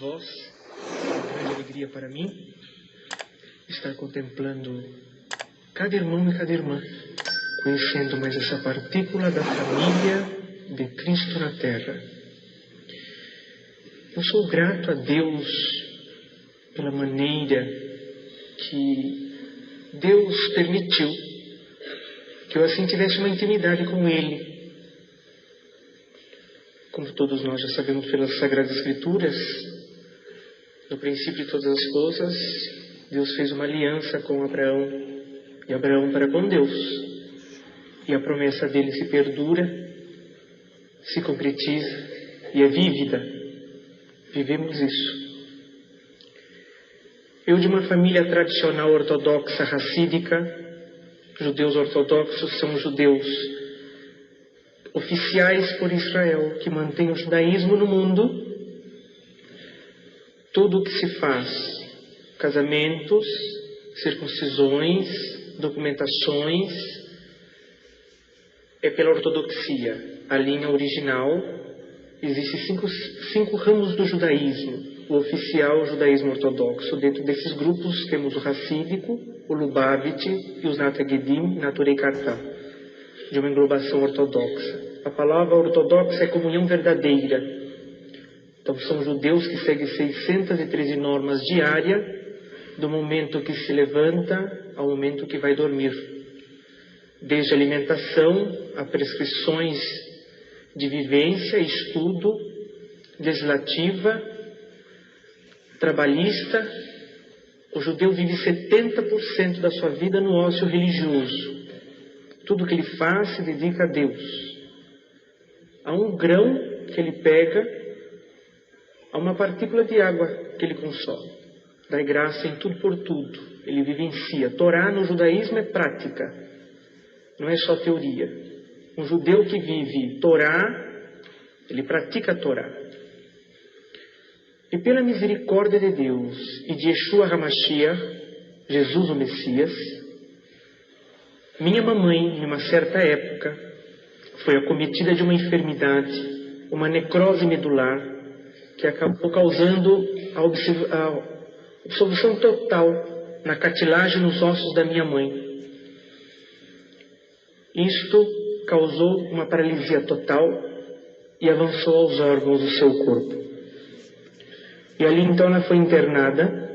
vós. É uma grande alegria para mim estar contemplando cada irmão e cada irmã, conhecendo mais essa partícula da família de Cristo na Terra. Eu sou grato a Deus pela maneira que Deus permitiu que eu assim tivesse uma intimidade com Ele. Como todos nós já sabemos pelas Sagradas Escrituras, no princípio de todas as coisas, Deus fez uma aliança com Abraão, e Abraão para com Deus. E a promessa dele se perdura, se concretiza e é vívida. Vivemos isso. Eu, de uma família tradicional ortodoxa racídica, judeus ortodoxos são judeus oficiais por Israel, que mantêm o judaísmo no mundo. Tudo o que se faz, casamentos, circuncisões, documentações, é pela ortodoxia, a linha original. Existem cinco ramos do judaísmo. O oficial, o judaísmo ortodoxo. Dentro desses grupos temos o racídico, o Lubavitch e os Natagedim, Naturei Karta, de uma englobação ortodoxa. A palavra ortodoxa é comunhão verdadeira. Então são judeus que seguem 613 normas diárias, do momento que se levanta ao momento que vai dormir. Desde alimentação a prescrições de vivência, estudo, legislativa, trabalhista. O judeu vive 70% da sua vida no ócio religioso. Tudo que ele faz se dedica a Deus. Há um grão que ele pega, há uma partícula de água que ele consome. Dá graça em tudo por tudo. Ele vivencia. Torá no judaísmo é prática, não é só teoria. Um judeu que vive Torá, ele pratica a Torá. E pela misericórdia de Deus e de Yeshua HaMashiach, Jesus o Messias, minha mamãe, em uma certa época, foi acometida de uma enfermidade, uma necrose medular, que acabou causando a obstrução total na cartilagem nos ossos da minha mãe. Isto causou uma paralisia total e avançou aos órgãos do seu corpo. E ali então ela foi internada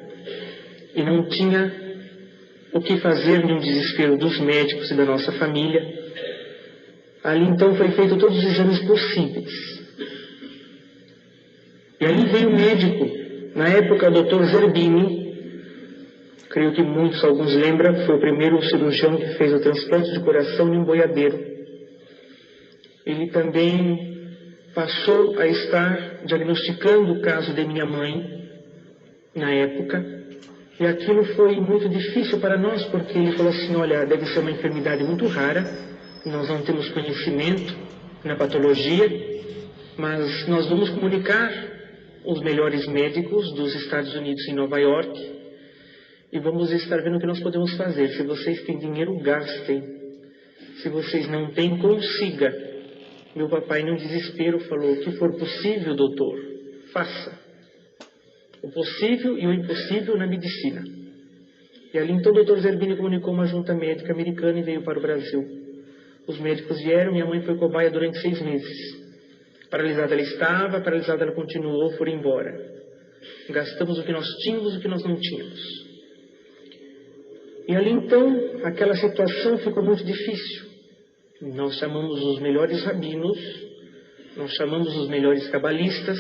e não tinha o que fazer no desespero dos médicos e da nossa família. Ali então foi feito todos os exames possíveis. E ali veio o médico, na época o Dr. Zerbini, creio que muitos, alguns lembram, foi o primeiro cirurgião que fez o transplante de coração em boiadeiro. Ele também passou a estar diagnosticando o caso de minha mãe, na época, e aquilo foi muito difícil para nós, porque ele falou assim, olha, deve ser uma enfermidade muito rara, nós não temos conhecimento na patologia, mas nós vamos comunicar os melhores médicos dos Estados Unidos em Nova York, e vamos estar vendo o que nós podemos fazer. Se vocês têm dinheiro, gastem. Se vocês não têm, consiga. Meu papai, no desespero, falou, o que for possível, doutor, faça. O possível e o impossível na medicina. E ali então o Dr. Zerbini comunicou uma junta médica americana e veio para o Brasil. Os médicos vieram, minha mãe foi cobaia durante 6 meses. Paralisada ela estava, paralisada ela continuou, foram embora. Gastamos o que nós tínhamos e o que nós não tínhamos. E ali então, aquela situação ficou muito difícil. Nós chamamos os melhores rabinos, nós chamamos os melhores cabalistas.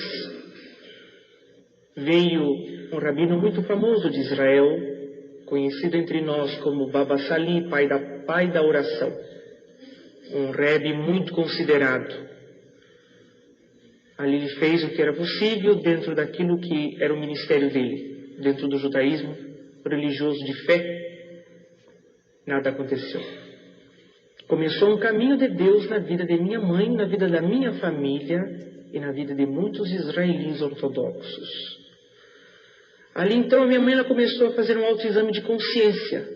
Veio um rabino muito famoso de Israel, conhecido entre nós como Baba Sali, pai da oração. Um rebbe muito considerado. Ali ele fez o que era possível dentro daquilo que era o ministério dele, dentro do judaísmo religioso de fé. Nada aconteceu. Começou um caminho de Deus na vida de minha mãe, na vida da minha família e na vida de muitos israelis ortodoxos. Ali então a minha mãe ela começou a fazer um autoexame de consciência.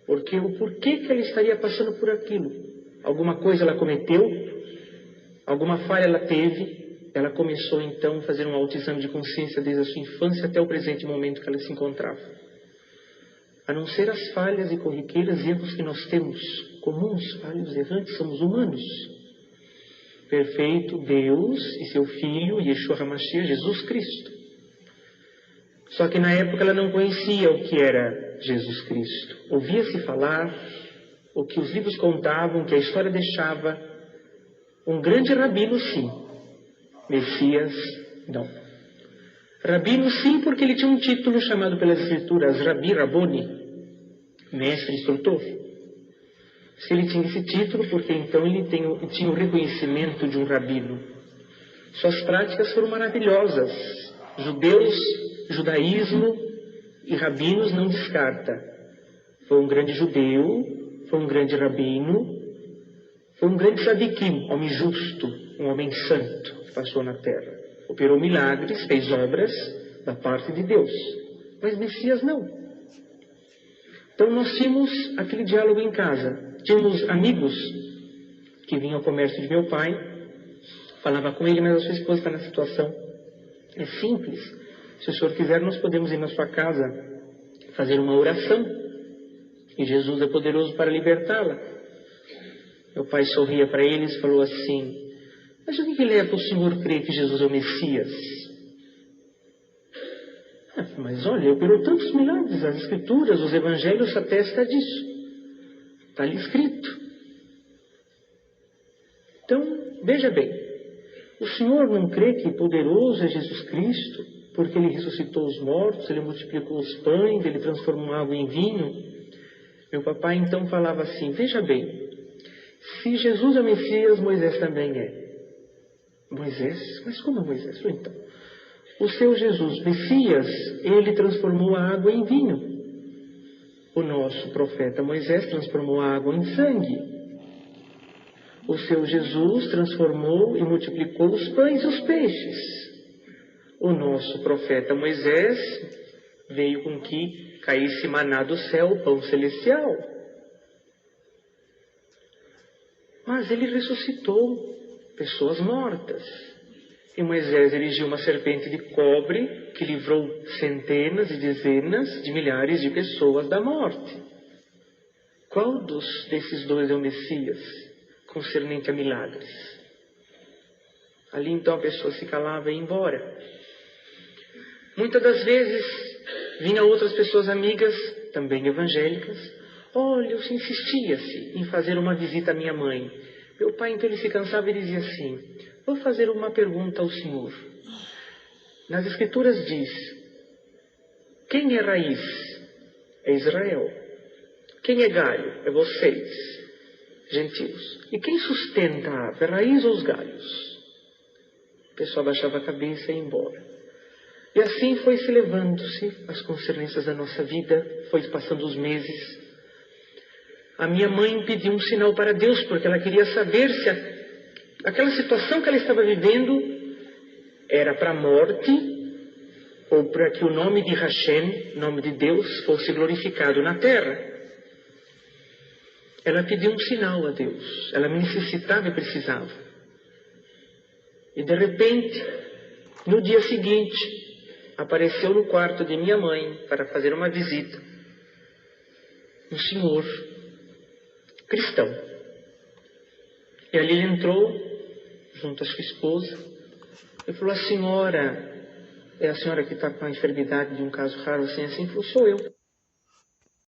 Porque o porquê que ela estaria passando por aquilo? Alguma coisa ela cometeu? Alguma falha ela teve? ela começou então a fazer um autoexame de consciência desde a sua infância até o presente momento que ela se encontrava. A não ser as falhas e corriqueiras e erros que nós temos, comuns, falhos, errantes, somos humanos. Perfeito Deus e seu Filho, Yeshua HaMashiach, Jesus Cristo. Só que na época ela não conhecia o que era Jesus Cristo. Ouvia-se falar, o que os livros contavam, o que a história deixava. Um grande rabino, sim. Messias, não. Rabino, sim, porque ele tinha um título chamado pelas Escrituras, Rabi Raboni, mestre instrutor. Se ele tinha esse título, porque então ele tinha o reconhecimento de um rabino. Suas práticas foram maravilhosas. Judeus, judaísmo e rabinos não descarta. Foi um grande judeu, foi um grande rabino, foi um grande tzadikim, homem justo, um homem santo que passou na terra. Operou milagres, fez obras da parte de Deus. Mas Messias não. Então nós tínhamos aquele diálogo em casa. Tínhamos amigos que vinham ao comércio de meu pai, falava com ele, mas a sua esposa está na situação. É simples. Se o senhor quiser, nós podemos ir na sua casa fazer uma oração. E Jesus é poderoso para libertá-la. Meu pai sorria para eles e falou assim: mas o que leva o senhor a crer que Jesus é o Messias? Mas olha, operou tantos milagres, as Escrituras, os Evangelhos atestam disso. Está ali escrito. Então, veja bem, o senhor não crê que poderoso é Jesus Cristo, porque ele ressuscitou os mortos, ele multiplicou os pães, ele transformou água em vinho? Meu papai então falava assim: veja bem, se Jesus é o Messias, Moisés também é. Moisés? Mas como é Moisés? Então, o seu Jesus, Messias, ele transformou a água em vinho. O nosso profeta Moisés transformou a água em sangue. O seu Jesus transformou e multiplicou os pães e os peixes. O nosso profeta Moisés veio com que caísse maná do céu, pão celestial. Mas ele ressuscitou pessoas mortas. E Moisés erigiu uma serpente de cobre que livrou centenas e dezenas de milhares de pessoas da morte. Qual desses dois é o Messias, concernente a milagres? Ali então a pessoa se calava e ia embora. Muitas das vezes vinham outras pessoas amigas, também evangélicas. Olha, insistia-se em fazer uma visita à minha mãe. Meu pai então ele se cansava e dizia assim: vou fazer uma pergunta ao senhor. Nas Escrituras diz: quem é raiz? É Israel. Quem é galho? É vocês, gentios. E quem sustenta a árvore? A raiz ou os galhos? O pessoal baixava a cabeça e ia embora. E assim foi se levando-se as concernências da nossa vida, foi passando os meses. A minha mãe pediu um sinal para Deus, porque ela queria saber se aquela situação que ela estava vivendo era para a morte ou para que o nome de Hashem, nome de Deus, fosse glorificado na terra. Ela pediu um sinal a Deus. Ela me necessitava e precisava. E de repente, no dia seguinte, apareceu no quarto de minha mãe para fazer uma visita um senhor cristão. E ali ele entrou junto à sua esposa e falou: a senhora é a senhora que está com a enfermidade de um caso raro assim? Assim, falou: sou eu.